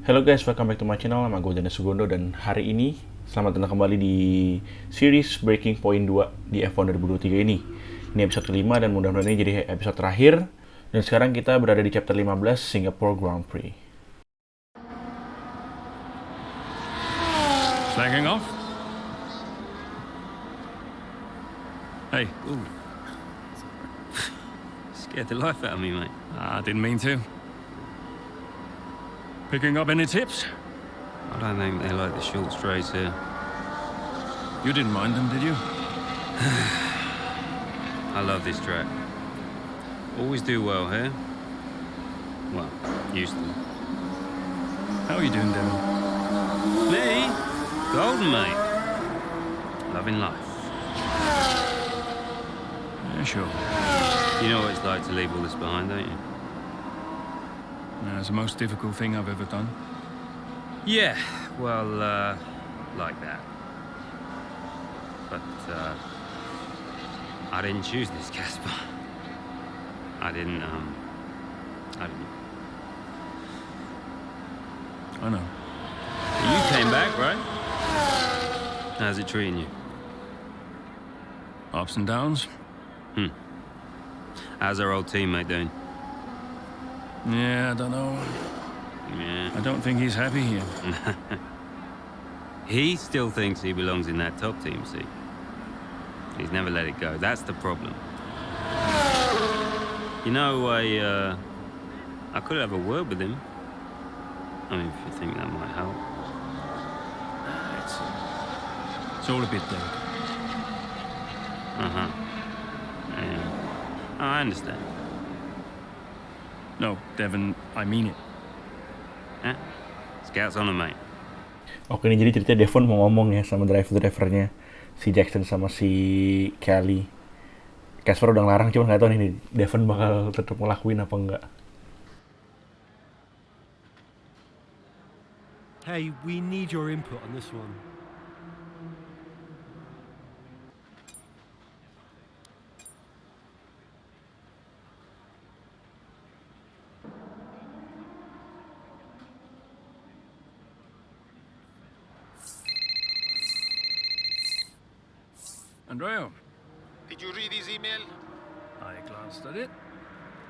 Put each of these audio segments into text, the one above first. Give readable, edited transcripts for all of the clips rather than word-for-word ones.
Hello guys, welcome back to my channel. Nama gue Janda Sugondo dan hari ini selamat datang kembali di series Breaking Point 2 di F1 2023 ini. Ini episode kelima dan mudah-mudahan ini jadi episode terakhir. Dan sekarang kita berada di chapter 15 Singapore Grand Prix. Flagging off? Hey. Ooh. Scared the life out of me, mate. I didn't mean to. Picking up any tips? I don't think they like the short straights here. You didn't mind them, did you? I love this track. Always do well here. Well, used to. How are you doing, Devin? Me? Golden, mate. Loving life. Yeah, sure. You know what it's like to leave all this behind, don't you? It's the most difficult thing I've ever done. Yeah, well, like that. But, I didn't choose this, Casper. I didn't. I know. You came back, right? How's it treating you? Ups and downs? How's our old teammate doing? Yeah, I don't know. Yeah. I don't think he's happy here. He still thinks he belongs in that top team, see? He's never let it go. That's the problem. You know, I could have a word with him. I mean, if you think that might help. It's all a bit dead. Uh-huh. Yeah. Oh, I understand. No, Devin, I mean it. Eh? Scouts on him, mate. Oke, ini jadi cerita Devon mau ngomong ya sama driver-drivernya si Jackson sama si Callie. Casper udah ngelarang, cuman nggak tahu nih Devon bakal tetap ngelakuin apa enggak. Hey, we need your input on this one. Andrea, Did you read his email? I glanced at it.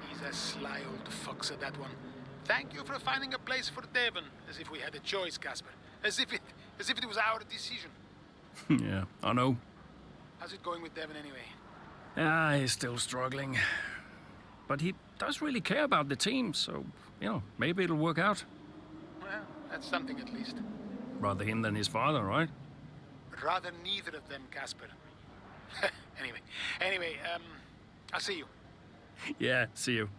He's a sly old fox at that one. Thank you for finding a place for Devon, as if we had a choice, Casper. As if it was our decision. Yeah, I know. How's it going with Devon anyway? He's still struggling. But he does really care about the team, so, maybe it'll work out. Well, that's something at least. Rather him than his father, right? Rather neither of them, Casper. Anyway, I'll see you. Yeah, see you.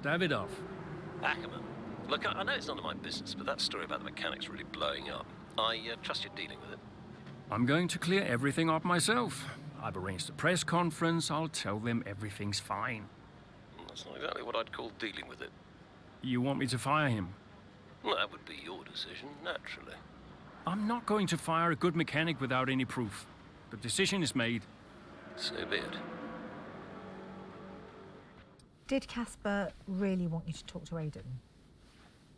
Davidoff. Ackerman. Look, I know it's none of my business, but that story about the mechanics really blowing up. I trust you're dealing with it. I'm going to clear everything up myself. I've arranged a press conference. I'll tell them everything's fine. That's not exactly what I'd call dealing with it. You want me to fire him? Well, that would be your decision, naturally. I'm not going to fire a good mechanic without any proof. The decision is made. So be it. Did Casper really want you to talk to Aiden?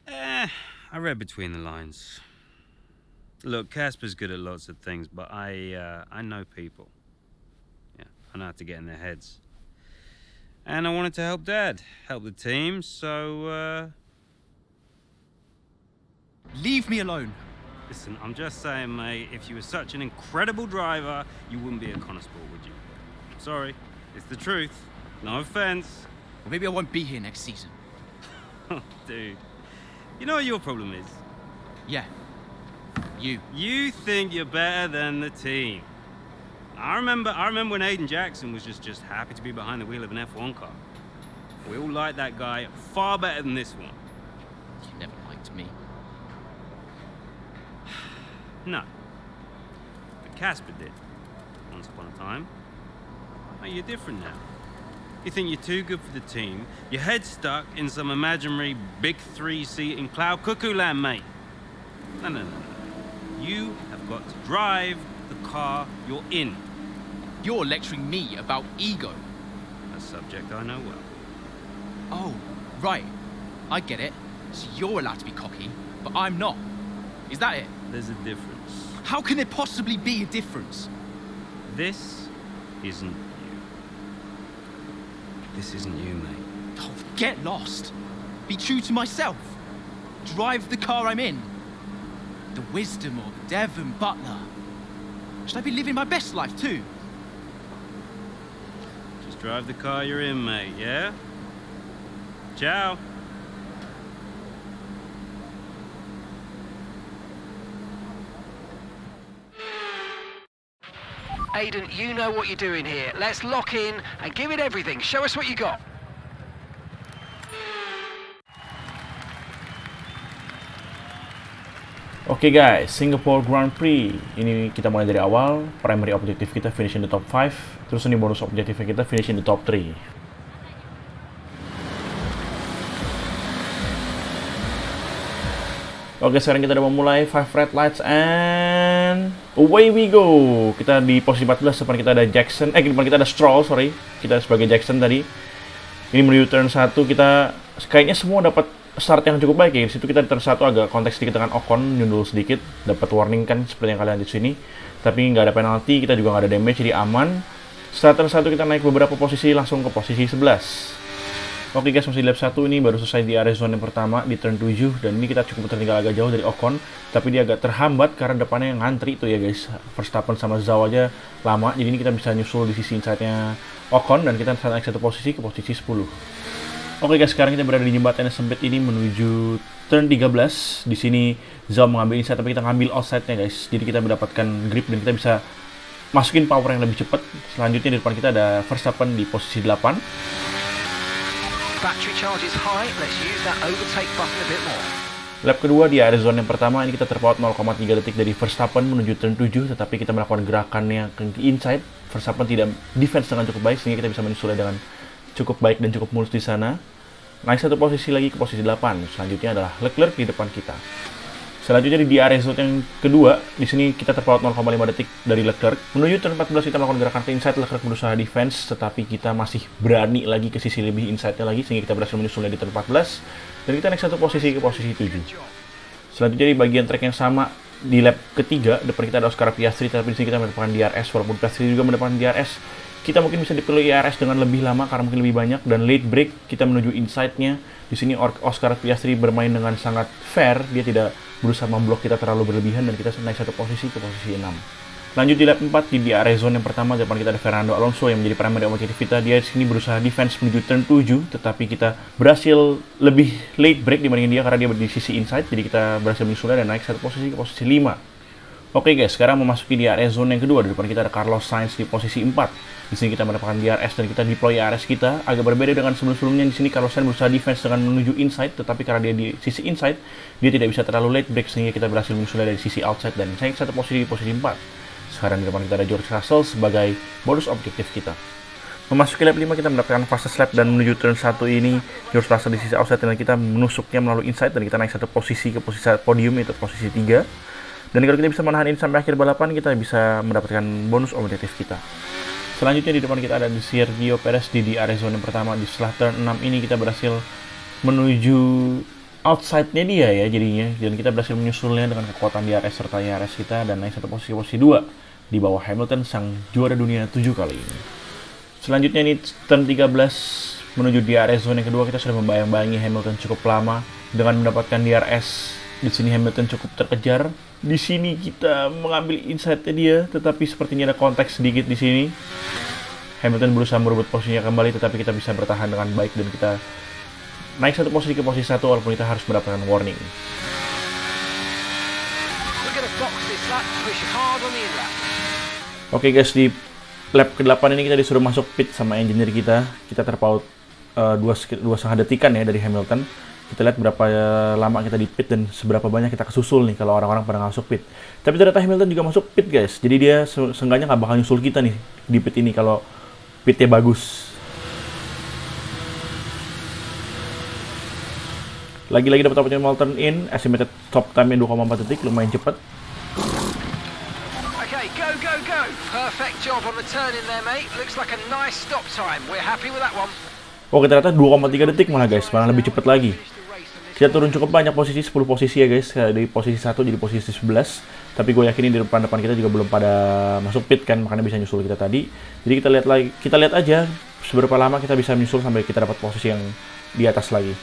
I read between the lines. Look, Casper's good at lots of things, but I know people. Yeah, I know how to get in their heads. And I wanted to help Dad, help the team, so, Leave me alone. Listen, I'm just saying, mate, if you were such an incredible driver, you wouldn't be at Konnersport, would you? Sorry, it's the truth. No offense. Or maybe I won't be here next season. Dude, you know what your problem is? Yeah. You. You think you're better than the team. I remember when Aiden Jackson was just happy to be behind the wheel of an F1 car. We all like that guy far better than this one. You never liked me. No. But Casper did. Once upon a time. Oh, you're different now. You think you're too good for the team. Your head's stuck in some imaginary big three-seat in cloud cuckoo land, mate. No. You have got to drive the car you're in. You're lecturing me about ego. A subject I know well. Oh, right. I get it. So you're allowed to be cocky, but I'm not. Is that it? There's a difference. How can there possibly be a difference? This isn't you. This isn't you, mate. Oh, get lost. Be true to myself. Drive the car I'm in. The wisdom of Devon Butler. Should I be living my best life too? Just drive the car you're in, mate, yeah? Ciao. Aiden, you know what you're doing here. Let's lock in and give it everything. Show us what you got. Oke guys, Singapore Grand Prix. Ini kita mulai dari awal. Primary objective kita finish in the top 5. Terus ini bonus objective kita finish in the top 3. Oke, sekarang kita udah memulai 5 red lights and away we go. Kita di posisi 14, depan kita ada Jackson. Depan kita ada Stroll, sorry. Kita sebagai Jackson tadi. Ini menuju turn 1, kita kayaknya semua dapat start yang cukup baik ya. Di situ kita di turn 1 agak konteks sedikit dengan Ocon, nyundul sedikit, dapat warning kan seperti yang kalian lihat di sini. Tapi nggak ada penalti, kita juga nggak ada damage, jadi aman. Setelah turn 1 kita naik beberapa posisi langsung ke posisi 11. Oke guys, masih di lap 1 ini baru selesai di area zone yang pertama di turn 7 dan ini kita cukup tertinggal agak jauh dari Ocon, tapi dia agak terhambat karena depannya yang ngantri itu ya guys. Verstappen sama Zhou aja lama, jadi ini kita bisa nyusul di sisi inside-nya Ocon dan kita naik satu posisi ke posisi 10. Oke guys, sekarang kita berada di jembatan yang sempit ini menuju turn 13. Di sini Zhou mengambil inside tapi kita ngambil outside-nya guys. Jadi kita mendapatkan grip dan kita bisa masukin power yang lebih cepat. Selanjutnya di depan kita ada Verstappen di posisi 8. Battery charge is high. Let's use that overtake button a bit more. Lap kedua di area zone yang pertama ini kita terpaut 0,3 detik dari Verstappen menuju turn 7, tetapi kita melakukan gerakannya ke inside. Verstappen tidak defense dengan cukup baik sehingga kita bisa menyusulnya dengan cukup baik dan cukup mulus di sana. Naik satu posisi lagi ke posisi 8. Selanjutnya adalah Leclerc di depan kita. Selanjutnya di area zone yang kedua, di sini kita terpaut 0,5 detik dari Leclerc. Menuju turn 14 kita melakukan gerakan ke inside, Leclerc berusaha defense, tetapi kita masih berani lagi ke sisi lebih inside-nya lagi, sehingga kita berhasil menyusulnya di turn 14. Dan kita naik satu posisi ke posisi 7. Selanjutnya di bagian track yang sama, di lap ketiga, depan kita ada Oscar Piastri, tapi di sini kita mendapatkan DRS, walaupun Piastri juga mendapatkan DRS. Kita mungkin bisa dipilih IRS dengan lebih lama karena mungkin lebih banyak, dan late break kita menuju inside-nya. Di sini Oscar Piastri bermain dengan sangat fair, dia tidak berusaha memblok kita terlalu berlebihan dan kita naik satu posisi ke posisi 6. Lanjut di lap 4 di area zone yang pertama, depan kita ada Fernando Alonso yang menjadi primary objective kita. Dia di sini berusaha defense menuju turn 7, tetapi kita berhasil lebih late break dibandingin dia karena dia di sisi inside, jadi kita berhasil menyusulnya dan naik satu posisi ke posisi 5. Oke guys, sekarang memasuki di area zone yang kedua. Di depan kita ada Carlos Sainz di posisi 4. Di sini kita mendapatkan DRS dan kita deploy DRS kita. Agak berbeda dengan sebelum-sebelumnya. Di sini Carlos Sainz berusaha defense dengan menuju inside, tetapi karena dia di sisi inside, dia tidak bisa terlalu late break sehingga kita berhasil menyusulnya dari sisi outside dan naik satu posisi di posisi 4. Sekarang di depan kita ada George Russell sebagai bonus objektif kita. Memasuki lap 5 kita mendapatkan fastest lap dan menuju turn 1 ini George Russell di sisi outside dan kita menusuknya melalui inside dan kita naik satu posisi ke posisi podium, yaitu posisi 3. Dan kalau kita bisa menahan ini sampai akhir balapan, kita bisa mendapatkan bonus objektif kita. Selanjutnya di depan kita ada Sergio Perez di area zone yang pertama. Di setelah turn 6 ini kita berhasil menuju outside-nya dia ya jadinya. Dan kita berhasil menyusulnya dengan kekuatan DRS serta IRS kita dan naik satu posisi 2 di bawah Hamilton, sang juara dunia 7 kali ini. Selanjutnya ini turn 13 menuju di area zone yang kedua. Kita sudah membayang-bayangi Hamilton cukup lama dengan mendapatkan DRS. Di sini Hamilton cukup terkejar. Di sini kita mengambil inside-nya dia, tetapi sepertinya ada konteks sedikit di sini. Hamilton berusaha merebut posisinya kembali, tetapi kita bisa bertahan dengan baik dan kita naik satu posisi ke posisi 1 walaupun kita harus mendapatkan warning. Oke guys, di lap ke-8 ini kita disuruh masuk pit sama engineer kita. Kita terpaut 2,5 detikan ya dari Hamilton. Kita lihat berapa lama kita di pit dan seberapa banyak kita kesusul nih kalau orang-orang pada masuk pit. Tapi ternyata Hamilton juga masuk pit guys. Jadi dia seenggaknya nggak bakal nyusul kita nih di pit ini kalau pitnya bagus. Lagi-lagi dapat opportunity mau turn in. Estimated top time-nya 2,4 detik, lumayan cepat. Okay, go, go, go. Perfect job on the turn in there, mate. Looks like a nice stop time. We're happy with that one. Oke, ternyata 2,3 detik malah guys, malah lebih cepat lagi. Kita turun cukup banyak posisi, 10 posisi ya guys, dari posisi 1 jadi posisi 11. Tapi gue yakin di depan kita juga belum pada masuk pit kan, makanya bisa nyusul kita tadi. Jadi kita lihat aja seberapa lama kita bisa menyusul sampai kita dapat posisi yang di atas lagi.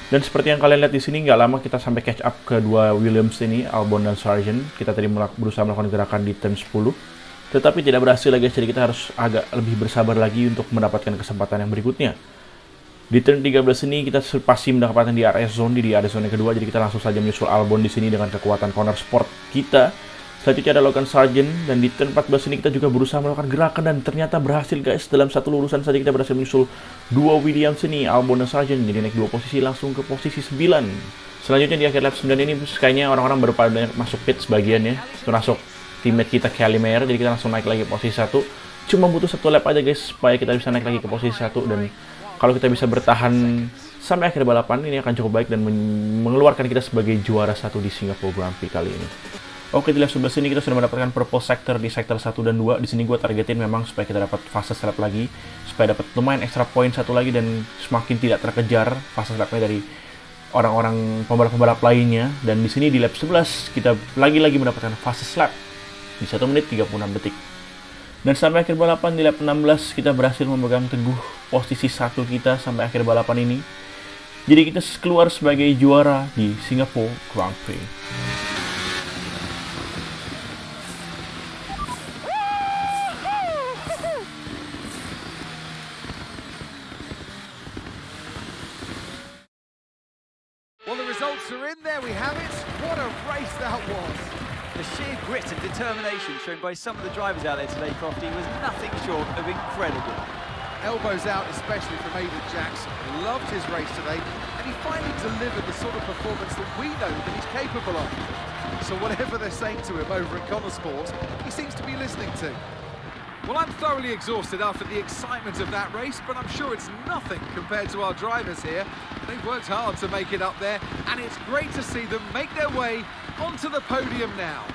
Dan seperti yang kalian lihat di sini, nggak lama kita sampai catch up ke dua Williams ini, Albon dan Sargent. Kita tadi berusaha melakukan gerakan di turn 10, tetapi tidak berhasil lagi, jadi kita harus agak lebih bersabar lagi untuk mendapatkan kesempatan yang berikutnya. Di turn 13 ini kita pasti mendapatkan di RS zone, di RS zone yang kedua, jadi kita langsung saja menyusul Albon di sini dengan kekuatan Konnersport kita. Selanjutnya ada Logan Sargent, dan di turn 14 ini kita juga berusaha melakukan gerakan dan ternyata berhasil guys. Dalam satu lurusan saja kita berhasil menyusul dua Williams ini, Albon dan Sargent, jadi naik 2 posisi langsung ke posisi 9. Selanjutnya di akhir lap 9 ini kayaknya orang-orang baru pada masuk pit sebagian ya, termasuk teammate kita Callie, jadi kita langsung naik lagi ke posisi 1. Cuma butuh 1 lap aja guys supaya kita bisa naik lagi ke posisi 1, dan kalau kita bisa bertahan sampai akhir balapan, ini akan cukup baik dan mengeluarkan kita sebagai juara 1 di Singapore Grand Prix kali ini. Oke, di lap 11 ini kita sudah mendapatkan purple sector di sektor 1 dan 2. Di sini gue targetin memang supaya kita dapat fase lap lagi, supaya dapat lumayan extra point 1 lagi dan semakin tidak terkejar fase lapnya dari orang-orang pembalap-pembalap lainnya. Dan di sini di lap 11 kita lagi-lagi mendapatkan fase lap di 1 menit 36 detik. Dan sampai akhir balapan di lap 16 kita berhasil memegang teguh posisi 1 kita sampai akhir balapan ini. Jadi kita keluar sebagai juara di Singapore Grand Prix. Well, the results are in, there we have it. What a race that was. The sheer grit and determination shown by some of the drivers out there today, Crofty, was nothing short of incredible. Elbows out, especially from Aiden Jackson. Loved his race today, and he finally delivered the sort of performance that we know that he's capable of. So whatever they're saying to him over at Konnersport, he seems to be listening to. Well, I'm thoroughly exhausted after the excitement of that race, but I'm sure it's nothing compared to our drivers here. They've worked hard to make it up there, and it's great to see them make their way onto the podium now.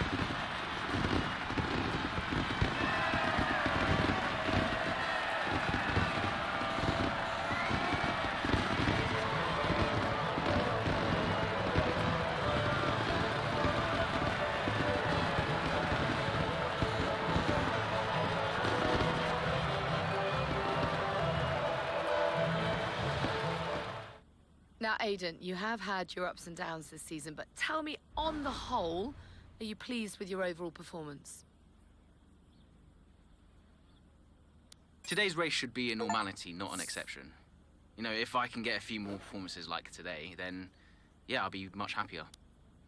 Now, Aiden, you have had your ups and downs this season, but tell me, on the whole, are you pleased with your overall performance? Today's race should be a normality, not an exception. You know, if I can get a few more performances like today, then, yeah, I'll be much happier.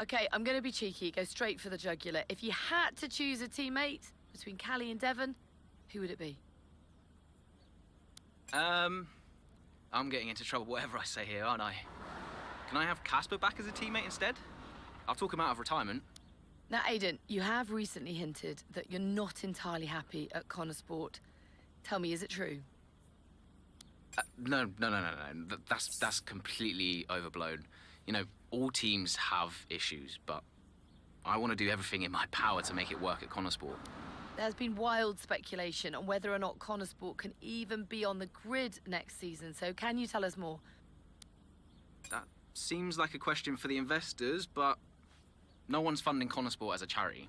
Okay, I'm going to be cheeky, go straight for the jugular. If you had to choose a teammate between Callie and Devon, who would it be? I'm getting into trouble whatever I say here, aren't I? Can I have Casper back as a teammate instead? I'll talk him out of retirement. Now, Aiden, you have recently hinted that you're not entirely happy at Konnersport. Tell me, is it true? No. That's completely overblown. You know, all teams have issues, but I want to do everything in my power to make it work at Konnersport. There's been wild speculation on whether or not Konnersport can even be on the grid next season, so can you tell us more? That seems like a question for the investors, but no one's funding Konnersport as a charity.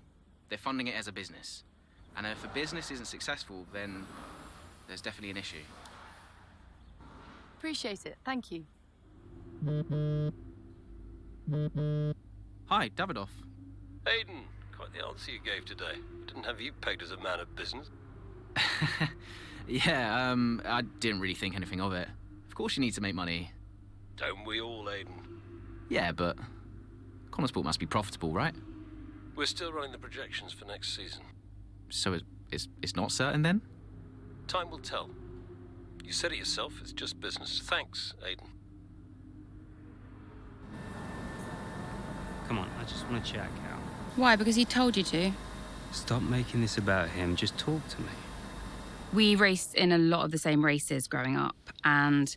They're funding it as a business. And if a business isn't successful, then there's definitely an issue. Appreciate it. Thank you. Hi, Davidoff. Aiden, quite the answer you gave today. Didn't have you pegged as a man of business. Yeah, I didn't really think anything of it. Of course you need to make money. Don't we all, Aiden? Yeah, but Konnersport must be profitable, right? We're still running the projections for next season. So it's not certain then? Time will tell. You said it yourself, it's just business. Thanks, Aiden. Come on, I just want to chat, Cal. Why? Because he told you to? Stop making this about him. Just talk to me. We raced in a lot of the same races growing up, and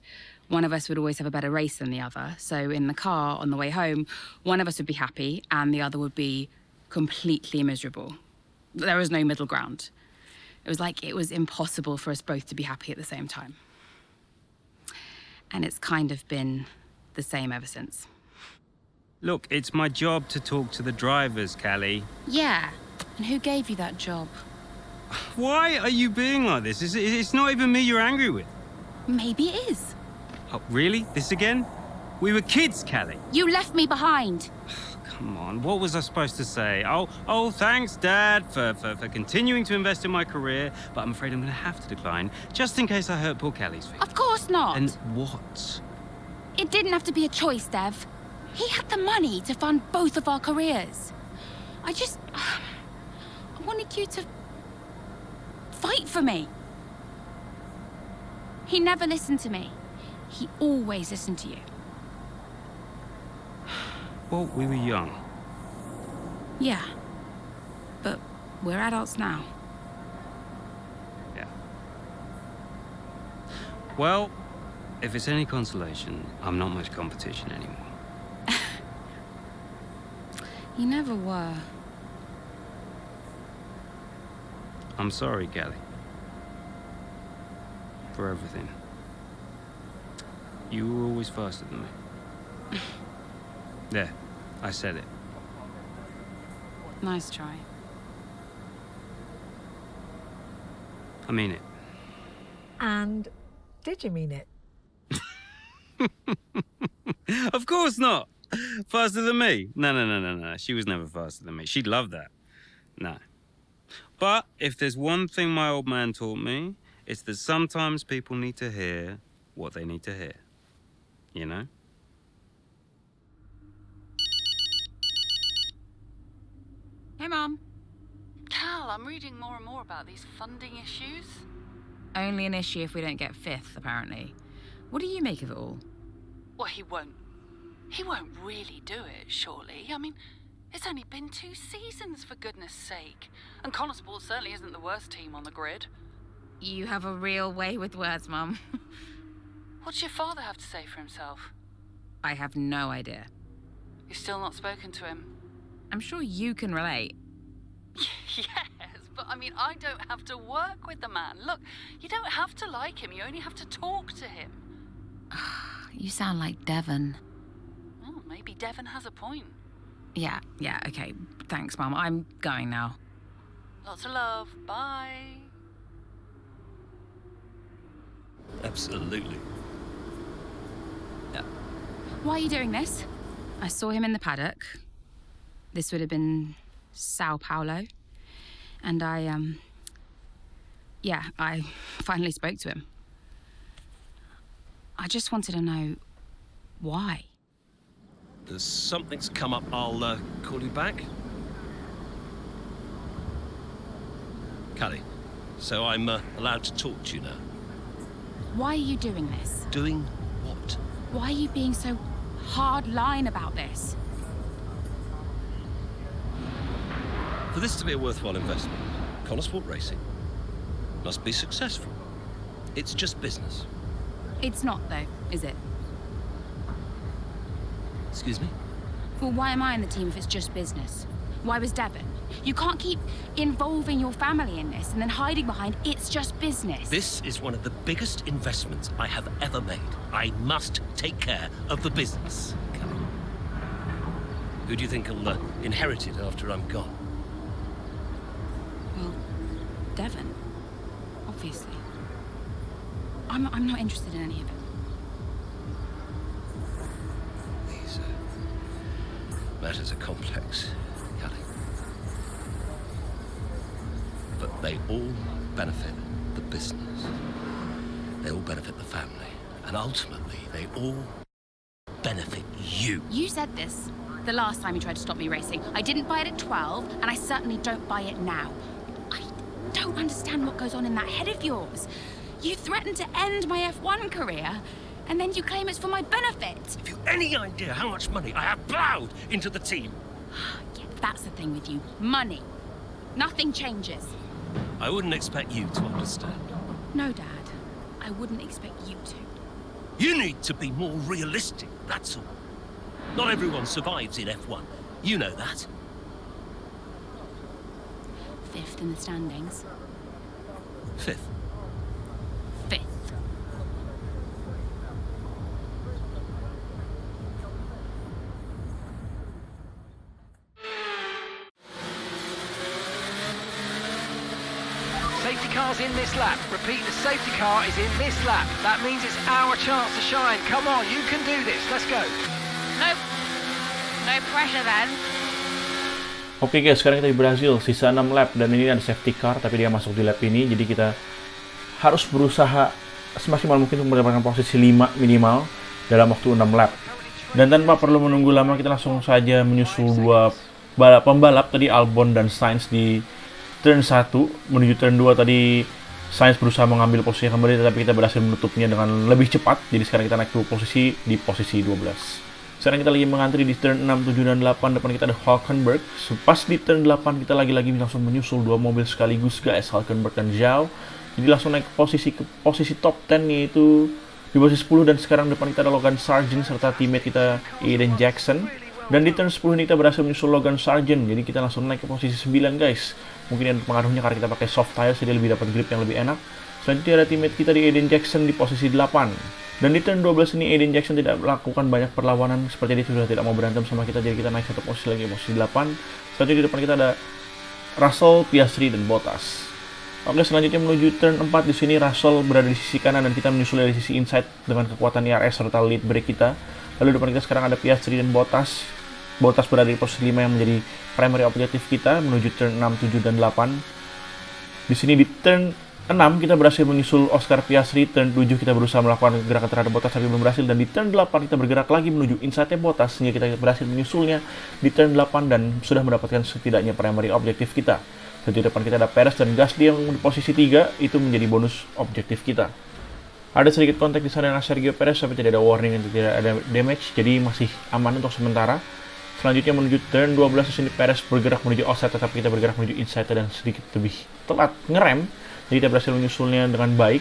one of us would always have a better race than the other. So in the car on the way home, one of us would be happy and the other would be completely miserable. There was no middle ground. It was like it was impossible for us both to be happy at the same time. And it's kind of been the same ever since. Look, it's my job to talk to the drivers, Callie. Yeah, and who gave you that job? Why are you being like this? It's not even me you're angry with. Maybe it is. Oh, really? This again? We were kids, Callie. You left me behind. Come on, what was I supposed to say? Oh, thanks, Dad, for continuing to invest in my career, but I'm afraid I'm going to have to decline, just in case I hurt poor Callie's feelings. Of course not. And what? It didn't have to be a choice, Dev. He had the money to fund both of our careers. I wanted you to fight for me. He never listened to me. He always listened to you. Well, we were young. Yeah. But we're adults now. Yeah. Well, if it's any consolation, I'm not much competition anymore. You never were. I'm sorry, Callie. For everything. You were always faster than me. There, I said it. Nice try. I mean it. And did you mean it? Of course not. Faster than me? No. She was never faster than me. She'd love that. No. But if there's one thing my old man taught me, it's that sometimes people need to hear what they need to hear. You know? Hey, Mom. Cal, I'm reading more and more about these funding issues. Only an issue if we don't get fifth, apparently. What do you make of it all? Well, he won't really do it, surely. I mean, it's only been 2 seasons, for goodness sake. And Konnersport certainly isn't the worst team on the grid. You have a real way with words, Mum. What's your father have to say for himself? I have no idea. You've still not spoken to him? I'm sure you can relate. Yes, but I mean, I don't have to work with the man. Look, you don't have to like him, you only have to talk to him. You sound like Devon. Oh, maybe Devon has a point. Yeah, okay. Thanks, Mum. I'm going now. Lots of love. Bye. Absolutely. Yeah. Why are you doing this? I saw him in the paddock. This would have been Sao Paulo. And I finally spoke to him. I just wanted to know why. Something's come up. I'll call you back. Callie, so I'm allowed to talk to you now. Why are you doing this? Doing what? Why are you being so hard-line about this? For this to be a worthwhile investment, Konnersport Racing must be successful. It's just business. It's not, though, is it? Excuse me? Well, why am I in the team if it's just business? Why was Devon? You can't keep involving your family in this and then hiding behind it's just business. This is one of the biggest investments I have ever made. I must take care of the business. Come on. Who do you think will inherit it after I'm gone? Well, Devon, obviously. I'm not interested in any of it. These matters are complex, Callie. But they all benefit the business. They all benefit the family. And ultimately, they all benefit you. You said this the last time you tried to stop me racing. I didn't buy it at 12, and I certainly don't buy it now. I don't understand what goes on in that head of yours. You threatened to end my F1 career, and then you claim it's for my benefit. Have you any idea how much money I have plowed into the team? Yeah, that's the thing with you. Money. Nothing changes. I wouldn't expect you to understand. No, Dad. I wouldn't expect you to. You need to be more realistic, that's all. Not everyone survives in F1. You know that. 5th in the standings. 5th? 5th. Safety car's in this lap. Repeat, the safety car is in this lap. That means it's our chance to shine. Come on, you can do this. Let's go. Nope. No pressure then. Oke guys, sekarang kita di Brazil, sisa 6 lap, dan ini ada safety car, tapi dia masuk di lap ini, jadi kita harus berusaha semaksimal mungkin untuk mendapatkan posisi 5 minimal dalam waktu 6 lap. Dan tanpa perlu menunggu lama, kita langsung saja menyusul dua pembalap tadi, Albon dan Sainz di turn 1, menuju turn 2 tadi Sainz berusaha mengambil posisi kembali, tetapi kita berhasil menutupnya dengan lebih cepat, jadi sekarang kita naik 2 posisi di posisi 12. Sekarang kita lagi mengantri di turn 6, 7, dan 8. Depan kita ada Hulkenberg. Pas di turn 8 kita lagi-lagi langsung menyusul 2 mobil sekaligus guys, Hulkenberg dan Zhao. Jadi langsung naik ke posisi top 10, yaitu di posisi 10. Dan sekarang depan kita ada Logan Sargent serta teammate kita Aiden Jackson. Dan di turn 10 ini kita berhasil menyusul Logan Sargent. Jadi kita langsung naik ke posisi 9 guys. Mungkin yang pengaruhnya karena kita pakai soft tires, jadi lebih dapat grip yang lebih enak. Selanjutnya ada teammate kita di Aiden Jackson di posisi 8. Dan di turn 12 ini Aiden Jackson tidak melakukan banyak perlawanan, seperti dia sudah tidak mau berantem sama kita, jadi kita naik 1 posisi lagi, posisi 8. Selanjutnya di depan kita ada Russell, Piastri, dan Bottas. Oke, selanjutnya menuju turn 4. Di sini Russell berada di sisi kanan dan kita menyusul dari sisi inside dengan kekuatan IRS serta lead brake kita. Lalu di depan kita sekarang ada Piastri dan Bottas. Bottas berada di posisi 5 yang menjadi primary objektif kita menuju turn 6, 7, dan 8. Di sini di turn 6 kita berhasil menyusul Oscar Piastri, turn 7 kita berusaha melakukan gerakan terhadap Bottas tapi belum berhasil, dan di turn 8 kita bergerak lagi menuju inside Bottas sehingga kita berhasil menyusulnya di turn 8 dan sudah mendapatkan setidaknya primary objektif kita. Dan di depan kita ada Perez dan Gasly yang di posisi 3, itu menjadi bonus objektif kita. Ada sedikit kontak di sana dengan Sergio Perez tapi tidak ada warning dan tidak ada damage, jadi masih aman untuk sementara. Selanjutnya menuju turn 12, di sini Perez bergerak menuju outside tetapi kita bergerak menuju inside dan sedikit lebih telat ngerem. Jadi kita berhasil menyusulnya dengan baik.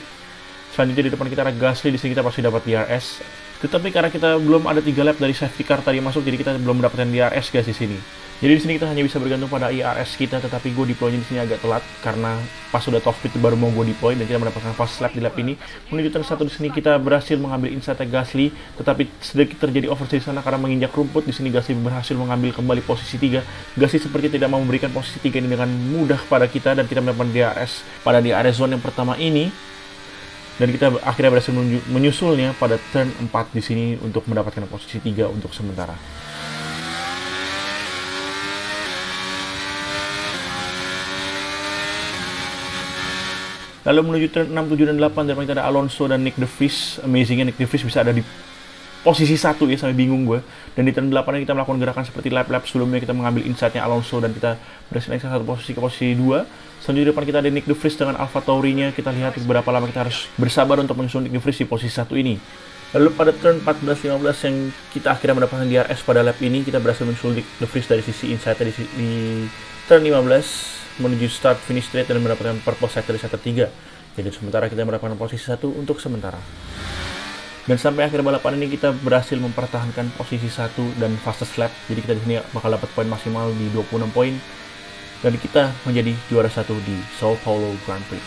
Selanjutnya di depan kita ada Gasly, di sini kita pasti dapat DRS. Tetapi karena kita belum ada 3 lap dari safety car tadi masuk, jadi kita belum mendapatkan DRS guys di sini. Jadi di sini kita hanya bisa bergantung pada IRS kita, tetapi gue deploy-nya di sini agak telat karena pas sudah top speed baru mau gue deploy dan kita mendapatkan fast lap di lap ini. Menuju turn 1 di sini kita berhasil mengambil inside Gasly, tetapi sedikit terjadi oversteer di sana karena menginjak rumput. Di sini Gasly berhasil mengambil kembali posisi 3. Gasly seperti tidak mau memberikan posisi 3 ini dengan mudah pada kita dan kita mendapatkan DRS pada DRS zone yang pertama ini. Dan kita akhirnya berhasil menyusulnya pada turn 4 di sini untuk mendapatkan posisi 3 untuk sementara. Lalu menuju turn 6, 7, dan 8, depan kita ada Alonso dan Nick De Vries. Amazingnya Nick De Vries bisa ada di posisi 1 ya, sampai bingung gue. Dan di turn 8 ini kita melakukan gerakan seperti lap-lap sebelumnya, kita mengambil inside-nya Alonso dan kita berhasil naik 1 posisi ke posisi 2. Selanjutnya di depan kita ada Nick De Vries dengan Alfa Tauri-nya. Kita lihat berapa lama kita harus bersabar untuk menyusul Nick De Vries di posisi 1 ini. Lalu pada turn 14-15 yang kita akhirnya mendapatkan DRS pada lap ini, kita berhasil menyusul Nick De Vries dari sisi inside di turn 15 menuju start finish straight dan mendapatkan purple side dari sektor 3. Jadi sementara kita mendapatkan posisi 1 untuk sementara. Dan sampai akhir balapan ini kita berhasil mempertahankan posisi 1 dan fastest lap. Jadi kita di sini bakal dapat poin maksimal di 26 poin. Dan kita menjadi juara 1 di Sao Paulo Grand Prix.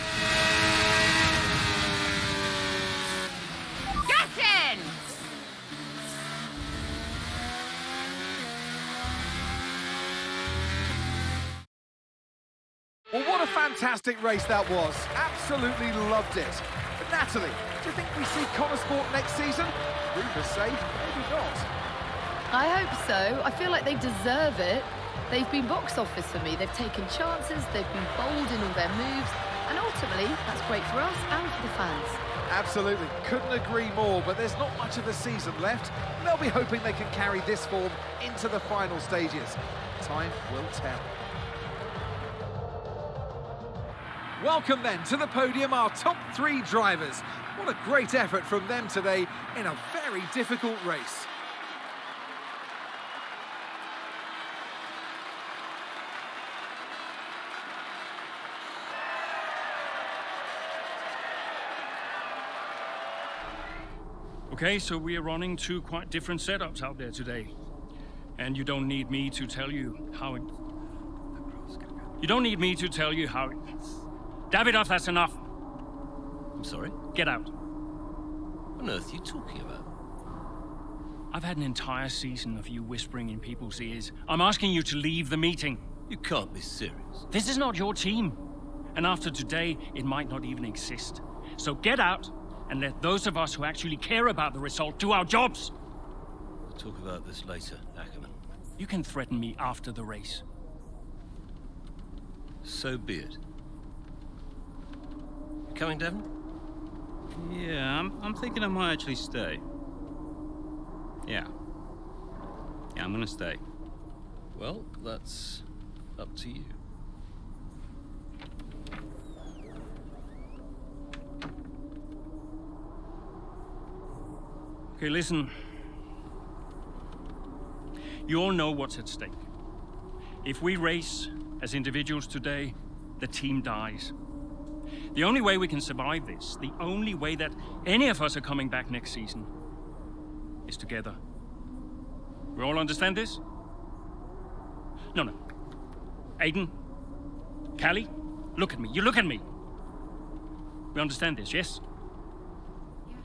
Well, what a fantastic race that was. Absolutely loved it. But Natalie, do you think we see Konnersport next season? Rumours say maybe not. I hope so. I feel like they deserve it. They've been box office for me. They've taken chances, they've been bold in all their moves, and ultimately, that's great for us and for the fans. Absolutely, couldn't agree more, but there's not much of the season left. They'll be hoping they can carry this form into the final stages. Time will tell. Welcome then to the podium, our top 3 drivers. What a great effort from them today in a very difficult race. Okay, so we are running 2 quite different setups out there today. And you don't need me to tell you how it... You don't need me to tell you how... Davidoff, that's enough. I'm sorry? Get out. What on earth are you talking about? I've had an entire season of you whispering in people's ears. I'm asking you to leave the meeting. You can't be serious. This is not your team. And after today, it might not even exist. So get out and let those of us who actually care about the result do our jobs. We'll talk about this later, Ackerman. You can threaten me after the race. So be it. You coming, Devon? Yeah, I'm thinking I might actually stay. Yeah, I'm gonna stay. Well, that's up to you. Okay, listen. You all know what's at stake. If we race as individuals today, the team dies. The only way we can survive this, the only way that any of us are coming back next season, is together. We all understand this? No. Aiden, Callie, look at me. You look at me. We understand this, yes? Yeah.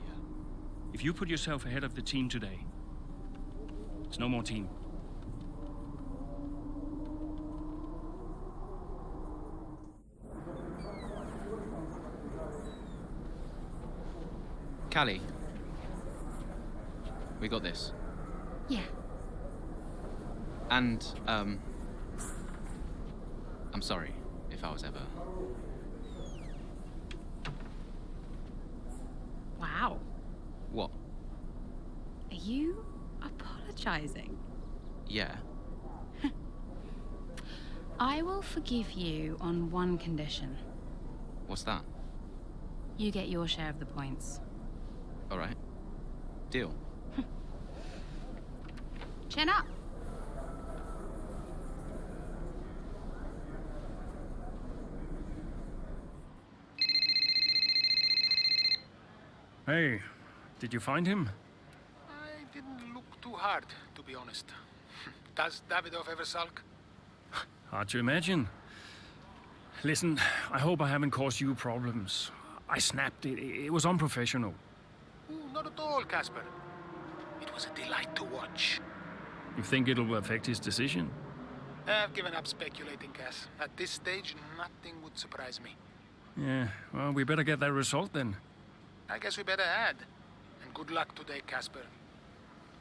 If you put yourself ahead of the team today, there's no more team. Callie, we got this. Yeah. And, I'm sorry if I was ever... Wow. What? Are you apologizing? Yeah. I will forgive you on one condition. What's that? You get your share of the points. All right. Deal. Chin up. Hey, did you find him? I didn't look too hard, to be honest. Does Davidoff ever sulk? Hard to imagine. Listen, I hope I haven't caused you problems. I snapped it. It was unprofessional. Ooh, not at all, Casper. It was a delight to watch. You think it'll affect his decision? I've given up speculating, Cass. At this stage, nothing would surprise me. Yeah, well, we better get that result then. I guess we better add. And good luck today, Casper.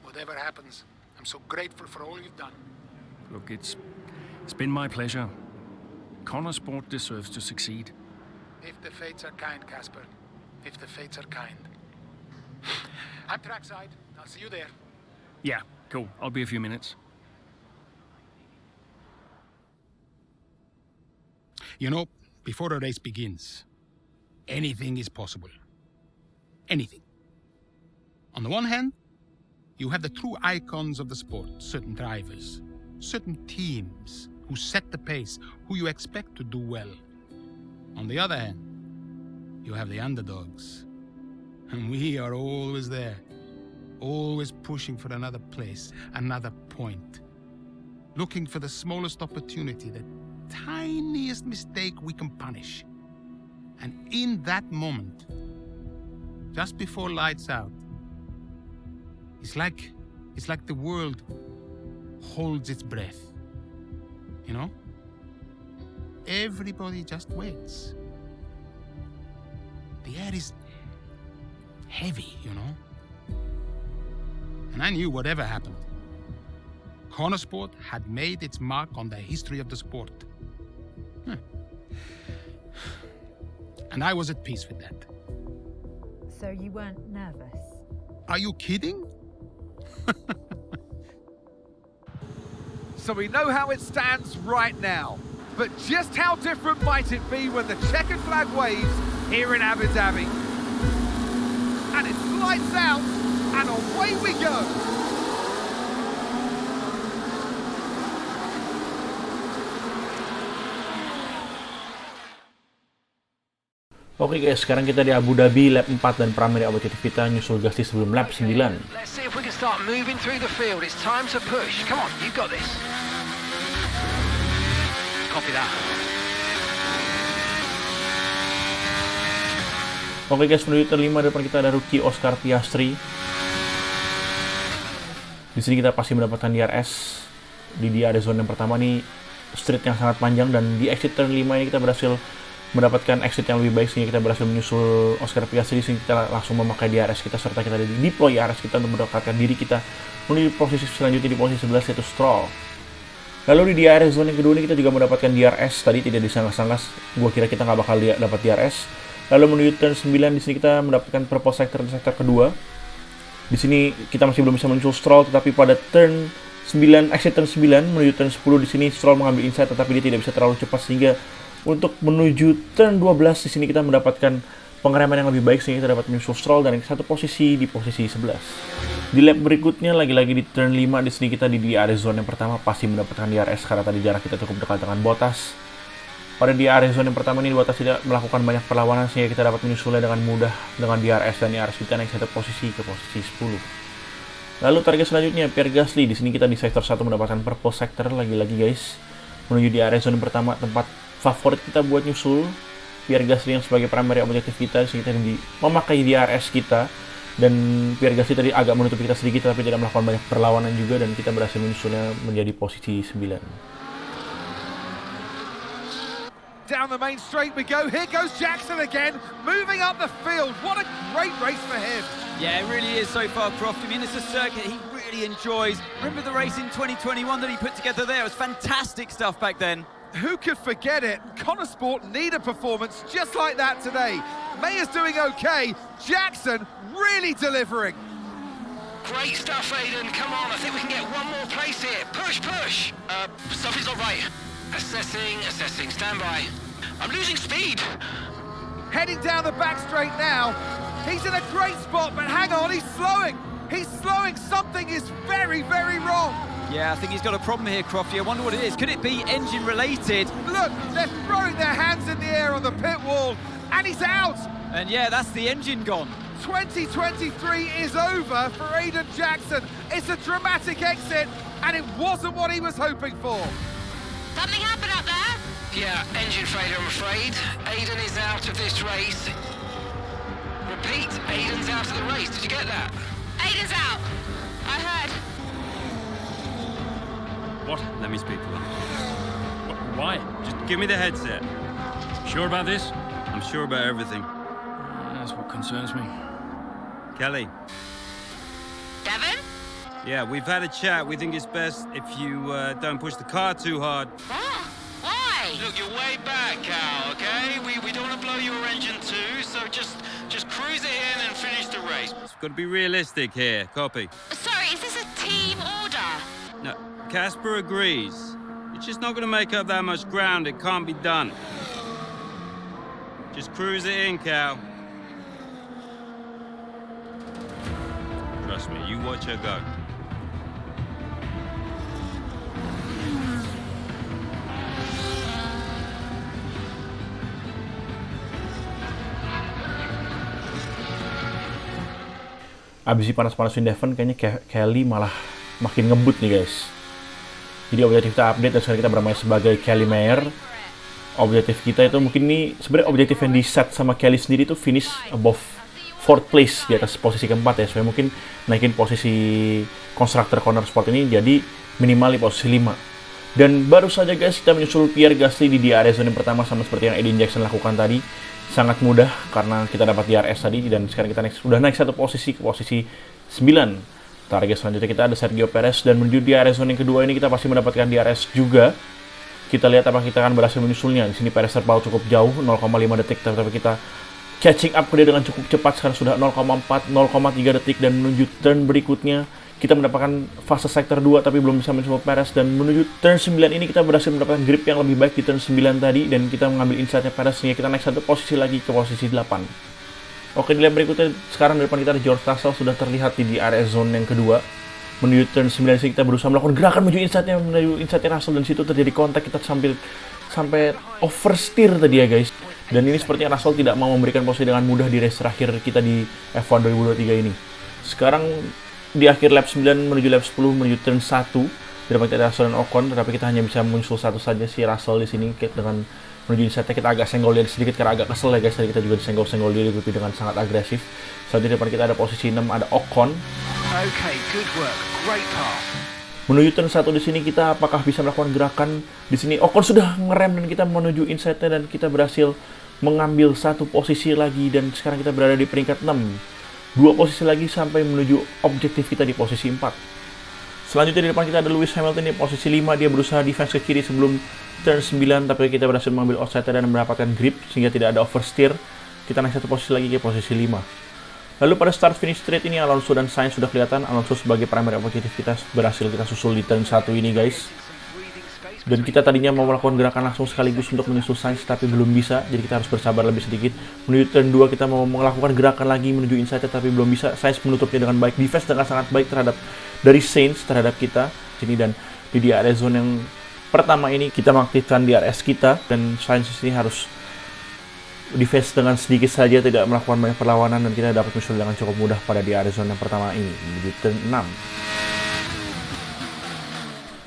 Whatever happens, I'm so grateful for all you've done. Look, it's been my pleasure. Konnersport deserves to succeed. If the fates are kind, Casper. If the fates are kind. I'm trackside. I'll see you there. Yeah, cool. I'll be a few minutes. You know, before a race begins, anything is possible. Anything. On the one hand, you have the true icons of the sport, certain drivers, certain teams who set the pace, who you expect to do well. On the other hand, you have the underdogs. And we are always there, always pushing for another place, another point. Looking for the smallest opportunity, the tiniest mistake we can punish. And in that moment, just before lights out, it's like the world holds its breath. You know? Everybody just waits. The air is heavy, you know? And I knew whatever happened, Konnersport had made its mark on the history of the sport. And I was at peace with that. So you weren't nervous? Are you kidding? So we know how it stands right now. But just how different might it be when the checkered flag waves here in Abu Dhabi? And it's lights out, and away we go! Oke guys, sekarang kita di Abu Dhabi lap 4 dan Prameri Abaditivita nyusul Gasti sebelum lap 9. Let's see if we can start moving through the field. It's time to push. Come on, you've got this. Copy that. Oke guys, menuju turn 5 depan kita ada rookie Oscar Piastri. Di sini kita pasti mendapatkan DRS. Di DRS zone yang pertama nih street yang sangat panjang, dan di exit turn 5 ini kita berhasil mendapatkan exit yang lebih baik sehingga kita berhasil menyusul Oscar Piastri. Di sini kita langsung memakai DRS kita serta kita deploy DRS kita untuk mendekatkan diri kita menuju posisi selanjutnya di posisi 11 yaitu Stroll. Lalu di DRS zone yang kedua ini kita juga mendapatkan DRS. Tadi tidak disangka-sangka, gua kira kita nggak bakal dapat DRS. Lalu menuju turn 9 di sini kita mendapatkan purple sector di sektor kedua. Di sini kita masih belum bisa menyusul Stroll, tetapi pada turn 9 exit turn 9 menuju turn 10 di sini Stroll mengambil inside, tetapi dia tidak bisa terlalu cepat sehingga untuk menuju turn 12 di sini kita mendapatkan pengereman yang lebih baik sehingga kita dapat menyusul Stroll dan satu posisi di posisi 11. Di lap berikutnya lagi-lagi di turn 5 di sini kita di DRS zone yang pertama pasti mendapatkan DRS karena tadi jarak kita cukup dekat dengan Bottas. Pada DRS zone yang pertama ini Bottas tidak melakukan banyak perlawanan sehingga kita dapat menyusulnya dengan mudah dengan DRS, dan DRS kita naik satu posisi ke posisi 10. Lalu target selanjutnya Pierre Gasly. Di sini kita di sektor 1 mendapatkan purple sector lagi-lagi guys. Menuju DRS zone yang pertama, tempat favorit kita buat nyusul Pierre Gasly yang sebagai primary objektif kita. Sehingga kita memakai DRS kita, dan Pierre Gasly tadi agak menutupi kita sedikit tapi tidak melakukan banyak perlawanan juga, dan kita berhasil menyusulnya menjadi posisi 9. Down the main straight we go. Here goes Jackson again, moving up the field. What a great race for him. Yeah, it really is so far, Croft. I mean, it's a circuit he really enjoys. Remember the race in 2021 that he put together there? It was fantastic stuff back then. Who could forget it? Konnersport need a performance just like that today. Mayer's doing okay. Jackson really delivering. Great stuff, Aiden. Come on, I think we can get one more place here. Push, push. Something's not right. Assessing, stand by. I'm losing speed. Heading down the back straight now. He's in a great spot, but hang on, he's slowing. He's slowing. Something is very, very wrong. Yeah, I think he's got a problem here, Crofty. I wonder what it is. Could it be engine related? Look, they're throwing their hands in the air on the pit wall, and he's out. And yeah, that's the engine gone. 2023 is over for Aiden Jackson. It's a dramatic exit, and it wasn't what he was hoping for. Something happened up there? Yeah, engine failure, I'm afraid. Aiden is out of this race. Repeat, Aiden's out of the race. Did you get that? Aiden's out. I heard. What? Let me speak to him. Why? Just give me the headset. Sure about this? I'm sure about everything. That's what concerns me. Callie. Devon? Yeah, we've had a chat. We think it's best if you don't push the car too hard. What? Why? Look, you're way back, Cal, okay? We don't want to blow your engine too, so just cruise it in and finish the race. It's got to be realistic here. Copy. Sorry, is this a team order? No, Casper agrees. It's just not going to make up that much ground. It can't be done. Just cruise it in, Cal. Trust me, you watch her go. Abis ini panas-panasin Devon, kayaknya Callie malah makin ngebut nih guys. Jadi objektif kita update dan sekarang kita bermain sebagai Callie Mayer. Objektif kita itu mungkin ini sebenarnya objektif yang di set sama Callie sendiri itu finish above 4th place, di atas posisi keempat ya. Supaya mungkin naikin posisi constructor Konnersport ini jadi minimal di posisi 5. Dan baru saja guys kita menyusul Pierre Gasly di DRS zone yang pertama sama seperti yang Aiden Jackson lakukan tadi. Sangat mudah karena kita dapat DRS tadi, dan sekarang kita sudah naik satu posisi ke posisi 9. Target selanjutnya kita ada Sergio Perez, dan menuju DRS zone yang kedua ini kita pasti mendapatkan DRS juga. Kita lihat apakah kita akan berhasil menyusulnya. Di sini Perez terpaut cukup jauh 0,5 detik, tapi kita catching up ke dia dengan cukup cepat. Sekarang sudah 0,4, 0,3 detik, dan menuju turn berikutnya kita mendapatkan fase sektor 2 tapi belum bisa mencoba Perez, dan menuju turn 9 ini kita berhasil mendapatkan grip yang lebih baik di turn 9 tadi, dan kita mengambil insight-nya Perez sehingga kita naik satu posisi lagi ke posisi 8. Oke, di lap berikutnya sekarang di depan kita ada George Russell sudah terlihat di DRS zone yang kedua. Menuju turn 9 ini kita berusaha melakukan gerakan menuju insight-nya Russell, dan situ terjadi kontak, kita sampai oversteer tadi ya guys. Dan ini sepertinya Russell tidak mau memberikan posisi dengan mudah di race terakhir kita di F1 2023 ini. Sekarang di akhir lap 9 menuju lap 10 menuju turn 1 Di depan kita ada Russell dan Ocon, tetapi kita hanya bisa menyusul satu saja si Russell di sini dengan menuju inside. Kita agak senggol dia sedikit karena agak kesel ya guys. Tadi kita juga disenggol-senggol dia dengan sangat agresif. Selanjutnya di depan kita ada posisi 6 ada Ocon. Okay, good work. Great pass. Menuju turn 1 di sini kita apakah bisa melakukan gerakan di sini? Ocon sudah ngerem dan kita menuju inside-nya dan kita berhasil mengambil satu posisi lagi dan sekarang kita berada di peringkat 6. 2 posisi lagi sampai menuju objektif kita di posisi 4. Selanjutnya di depan kita ada Lewis Hamilton di posisi 5, dia berusaha defense ke kiri sebelum turn 9, tapi kita berhasil mengambil outside dan mendapatkan grip sehingga tidak ada oversteer. Kita naik satu posisi lagi ke posisi 5. Lalu pada start finish straight ini Alonso dan Sainz sudah kelihatan. Alonso sebagai primary objektif kita berhasil kita susul di turn 1 ini guys. Dan kita tadinya mau melakukan gerakan langsung sekaligus untuk menyusul Sainz tapi belum bisa, jadi kita harus bersabar lebih sedikit. Menuju turn 2 kita mau melakukan gerakan lagi menuju inside tapi belum bisa. Sainz menutupnya dengan baik, defense dengan sangat baik terhadap dari Sainz terhadap kita sini, dan di DRS zone yang pertama ini kita mengaktifkan DRS kita dan Sainz ini harus defense dengan sedikit saja, tidak melakukan banyak perlawanan, dan kita dapat menyusul dengan cukup mudah pada DRS zone yang pertama ini di turn 6.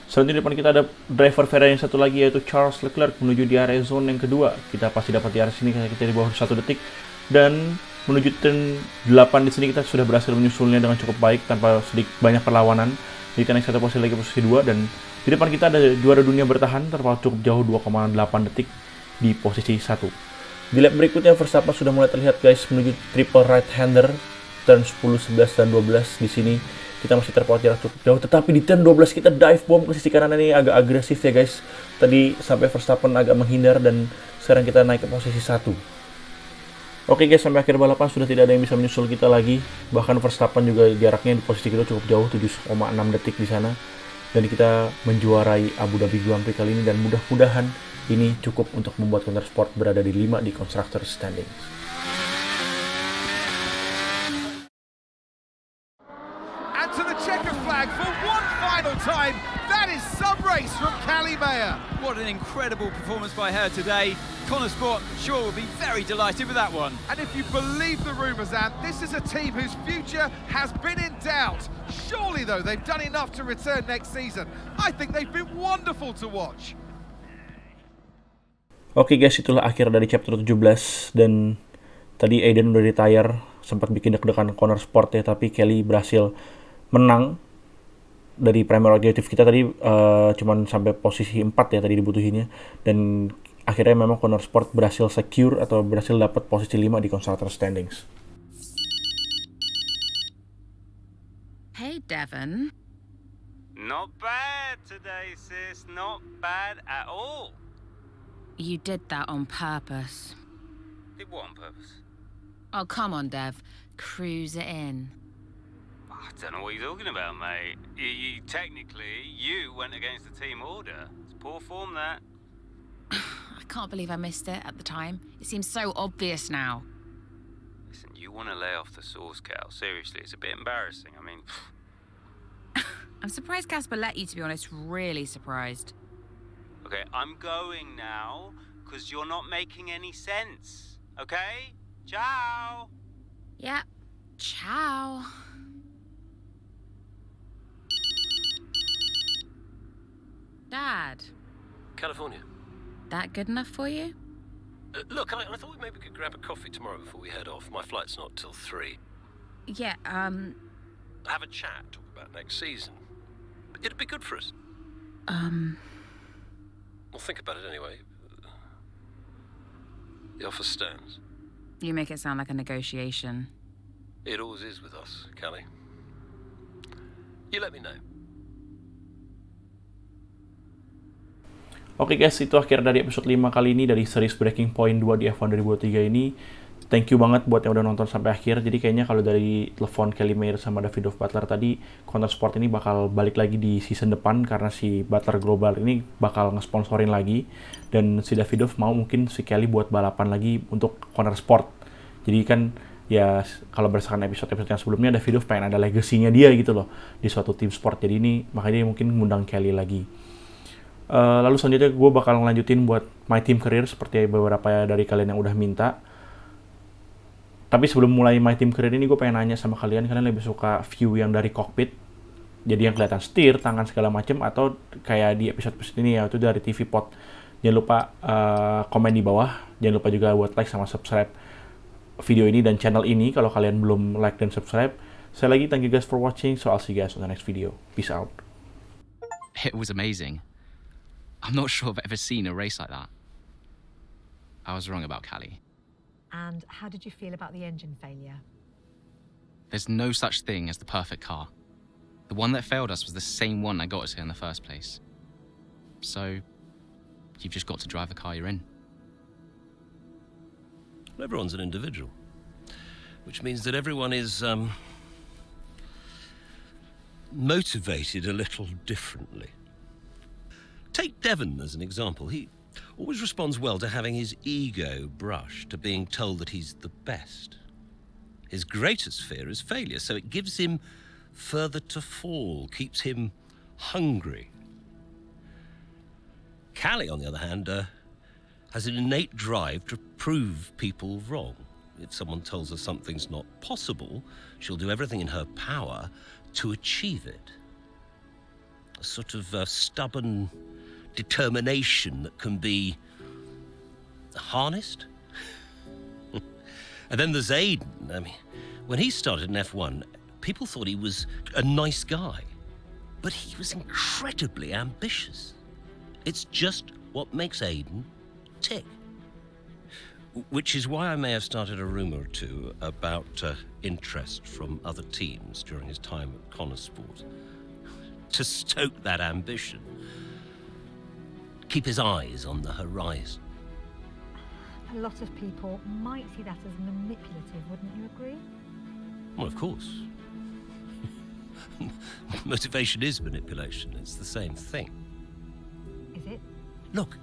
Selanjutnya di depan kita ada driver Ferrari yang satu lagi yaitu Charles Leclerc menuju di area zone yang kedua. Kita pasti dapat di area sini karena kita di bawah 1 detik, dan menuju turn 8 di sini kita sudah berhasil menyusulnya dengan cukup baik tanpa sedikit banyak perlawanan. Jadi kita naik satu posisi lagi posisi 2, dan di depan kita ada juara dunia bertahan terpaut cukup jauh 2,8 detik di posisi 1. Di lap berikutnya Verstappen sudah mulai terlihat guys menuju triple right hander turn 10, 11 dan 12 di sini. Kita masih terpaut jarak cukup jauh, tetapi di turn 12 kita dive bomb ke sisi kanan. Ini agak agresif ya guys. Tadi sampai Verstappen agak menghindar dan sekarang kita naik ke posisi 1. Oke guys, sampai akhir balapan sudah tidak ada yang bisa menyusul kita lagi. Bahkan Verstappen juga jaraknya di posisi kedua cukup jauh 7,6 detik di sana. Dan kita menjuarai Abu Dhabi Grand Prix kali ini, dan mudah-mudahan ini cukup untuk membuat Konnersport berada di 5 di constructors standings. To the checker flag for one final time. That is some race from Callie. What an incredible performance by her today. Konnersport sure will be very delighted with that one. And if you believe the rumours, Ant, this is a team whose future has been in doubt. Surely, though, they've done enough to return next season. I think they've been wonderful to watch. Oke guys, itulah akhir dari chapter 17, dan tadi Aiden udah retire, sempat bikin deg-degan Konnersport ya, tapi Callie berhasil menang dari primary objective kita tadi, cuman sampai posisi 4 ya tadi dibutuhinnya, dan akhirnya memang Konnersport berhasil secure atau berhasil dapat posisi 5 di constructor standings. Hey Devon. Not bad today, sis. Not bad at all. You did that on purpose. Did what on purpose? Oh, come on, Dev. Cruise it in. I don't know what you're talking about, mate. Technically, you went against the team order. It's poor form, that. I can't believe I missed it at the time. It seems so obvious now. Listen, you want to lay off the sauce, Cal. Seriously, it's a bit embarrassing. I mean... I'm surprised Casper let you, to be honest. Really surprised. Okay, I'm going now, because you're not making any sense. Okay? Ciao! Yeah. Ciao. Dad. California. That good enough for you? Look, I thought we maybe could grab a coffee tomorrow before we head off. My flight's not till 3. Yeah, Have a chat, talk about next season. It'd be good for us. Well, think about it anyway. The offer stands. You make it sound like a negotiation. It always is with us, Callie. You let me know. Oke guys, itu akhir dari episode 5 kali ini dari series Breaking Point 2 di F1 2023 ini. Thank you banget buat yang udah nonton sampai akhir. Jadi kayaknya kalau dari telepon Callie sama Davidoff Butler tadi, Konnersport ini bakal balik lagi di season depan karena si Butler Global ini bakal ngesponsorin lagi. Dan si Davidoff mau mungkin si Callie buat balapan lagi untuk Konnersport. Jadi kan ya kalau berdasarkan episode-episode yang sebelumnya, Davidoff pengen ada legasinya dia gitu loh di suatu tim sport. Jadi ini makanya mungkin ngundang Callie lagi. Lalu selanjutnya gue bakal ngelanjutin buat My Team Career seperti beberapa dari kalian yang udah minta. Tapi sebelum mulai My Team Career ini gue pengen nanya sama kalian lebih suka view yang dari cockpit Jadi yang kelihatan setir, tangan segala macam, atau kayak di episode ini yaitu dari TV Pod. Jangan lupa komen di bawah. Jangan lupa juga buat like sama subscribe video ini dan channel ini kalau kalian belum like dan subscribe. Sekali lagi, thank you guys for watching. So I'll see you guys on the next video. Peace out. It was amazing. I'm not sure I've ever seen a race like that. I was wrong about Callie. And how did you feel about the engine failure? There's no such thing as the perfect car. The one that failed us was the same one that got us here in the first place. So, you've just got to drive the car you're in. Everyone's an individual, which means that everyone is motivated a little differently. Take Devon as an example. He always responds well to having his ego brushed, to being told that he's the best. His greatest fear is failure, so it gives him further to fall, keeps him hungry. Callie, on the other hand, has an innate drive to prove people wrong. If someone tells her something's not possible, she'll do everything in her power to achieve it. A sort of stubborn determination that can be harnessed. And then there's Aiden. I mean, when he started in F1, people thought he was a nice guy, but he was incredibly ambitious. It's just what makes Aiden tick. Which is why I may have started a rumor or two about interest from other teams during his time at Konnersport. To stoke that ambition. Keep his eyes on the horizon. A lot of people might see that as manipulative, wouldn't you agree? Well, of course. Motivation is manipulation. It's the same thing. Is it? Look,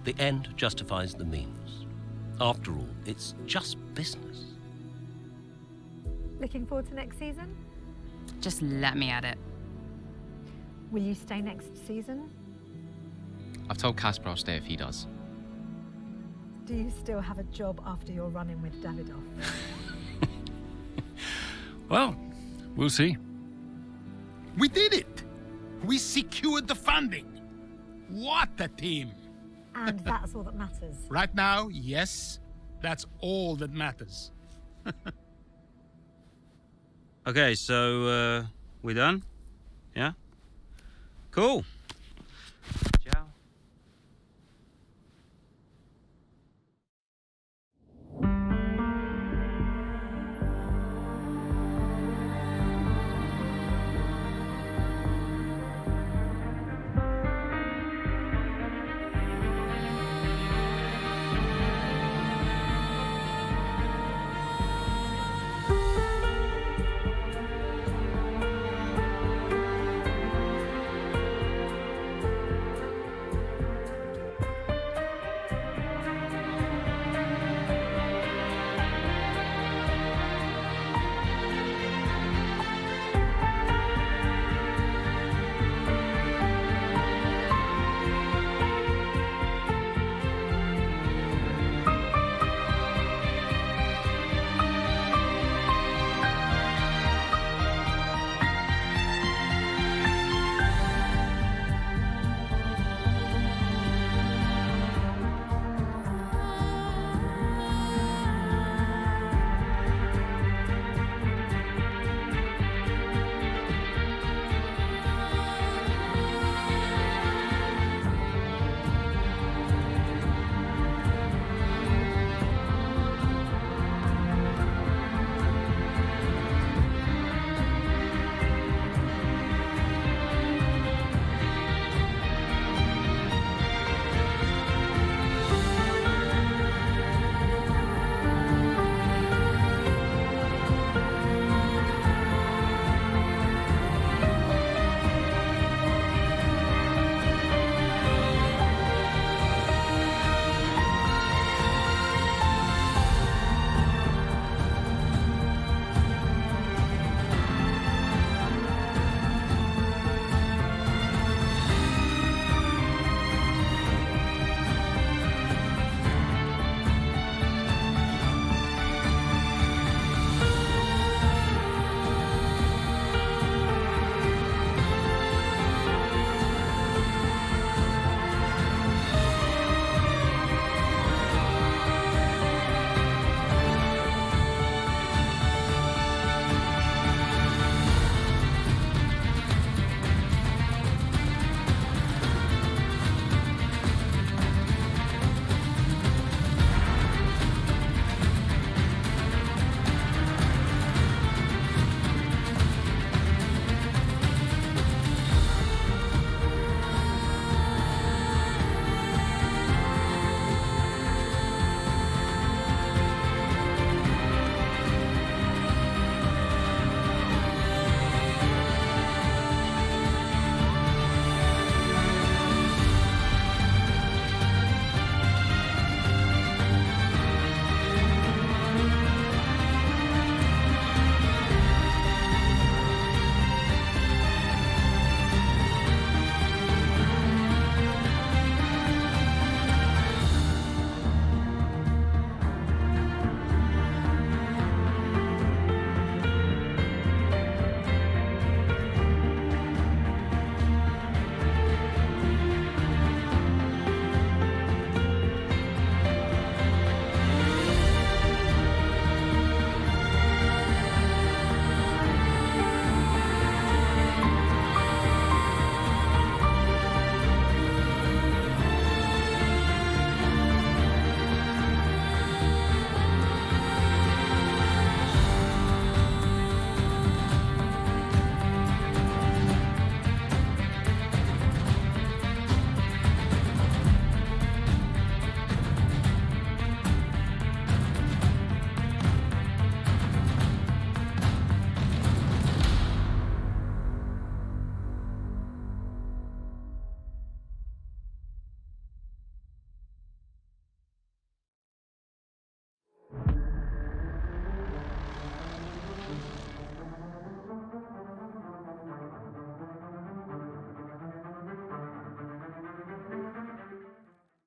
the end justifies the means. After all, it's just business. Looking forward to next season? Just let me at it. Will you stay next season? I've told Casper I'll stay if he does. Do you still have a job after your run-in with Davidoff? Well, we'll see. We did it! We secured the funding. What a team! And that's all that matters. Right now, yes, that's all that matters. Okay, so, we done? Yeah? Cool.